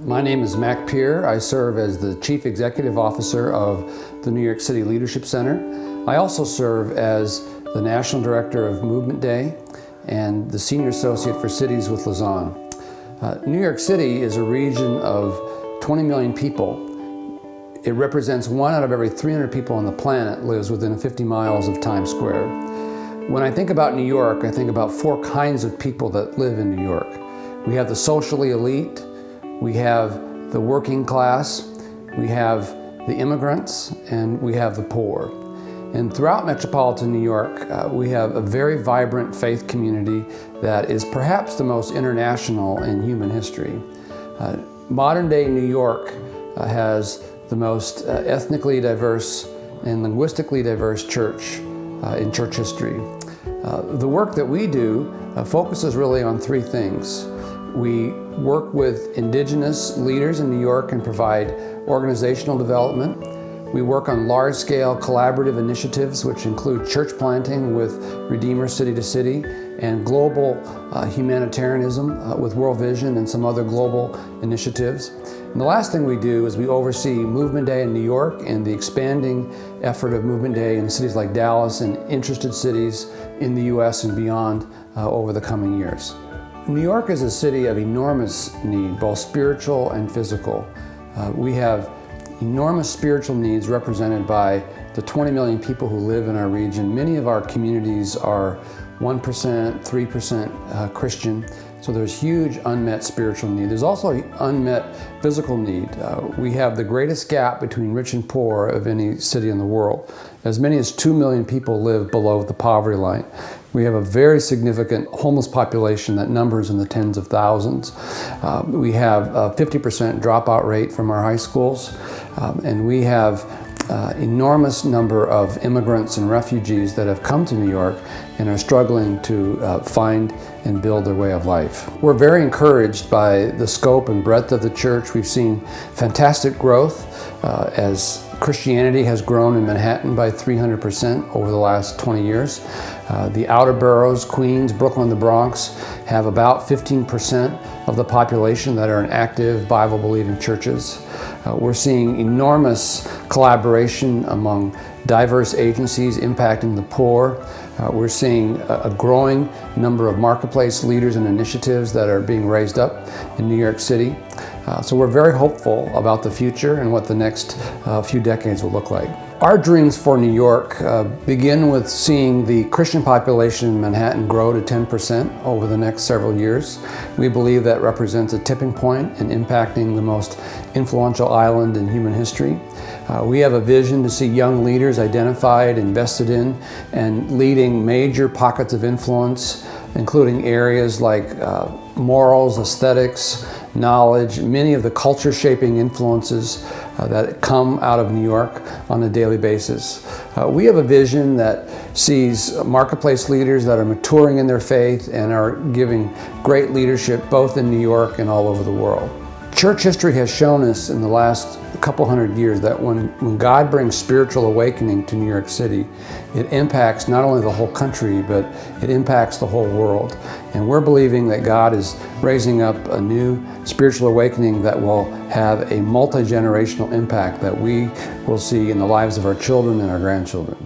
My name is Mac Pier. I serve as the Chief Executive Officer of the New York City Leadership Center. I also serve as the National Director of Movement Day and the Senior Associate for Cities with Lausanne. New York City is a region of 20 million people. It represents 1 out of every 300 people on the planet lives within 50 miles of Times Square. When I think about New York, I think about 4 kinds of people that live in New York. We have the socially elite, we have the working class, we have the immigrants, and we have the poor. And throughout metropolitan New York, we have a very vibrant faith community that is perhaps the most international in human history. Modern day New York has the most ethnically diverse and linguistically diverse church in church history. The work that we do focuses really on 3 things. We work with indigenous leaders in New York and provide organizational development. We work on large-scale collaborative initiatives which include church planting with Redeemer City to City and global humanitarianism with World Vision and some other global initiatives. And the last thing we do is we oversee Movement Day in New York and the expanding effort of Movement Day in cities like Dallas and interested cities in the U.S. and beyond over the coming years. New York is a city of enormous need, both spiritual and physical. We have enormous spiritual needs represented by the 20 million people who live in our region. Many of our communities are 1%, 3% Christian, so there's huge unmet spiritual need. There's also unmet physical need. We have the greatest gap between rich and poor of any city in the world. As many as 2 million people live below the poverty line. We have a very significant homeless population that numbers in the tens of thousands. We have a 50% dropout rate from our high schools, and we have enormous number of immigrants and refugees that have come to New York and are struggling to find and build their way of life. We're very encouraged by the scope and breadth of the church. We've seen fantastic growth as Christianity has grown in Manhattan by 300% over the last 20 years. The outer boroughs, Queens, Brooklyn, the Bronx, have about 15% of the population that are in active Bible-believing churches. We're seeing enormous collaboration among diverse agencies impacting the poor. We're seeing a growing number of marketplace leaders and initiatives that are being raised up in New York City. So we're very hopeful about the future and what the next few decades will look like. Our dreams for New York begin with seeing the Christian population in Manhattan grow to 10% over the next several years. We believe that represents a tipping point in impacting the most influential island in human history. We have a vision to see young leaders identified, invested in, and leading major pockets of influence, including areas like morals, aesthetics, knowledge, many of the culture-shaping influences that come out of New York on a daily basis. We have a vision that sees marketplace leaders that are maturing in their faith and are giving great leadership both in New York and all over the world. Church history has shown us in the last couple hundred years that when God brings spiritual awakening to New York City, it impacts not only the whole country, but it impacts the whole world. And we're believing that God is raising up a new spiritual awakening that will have a multi-generational impact that we will see in the lives of our children and our grandchildren.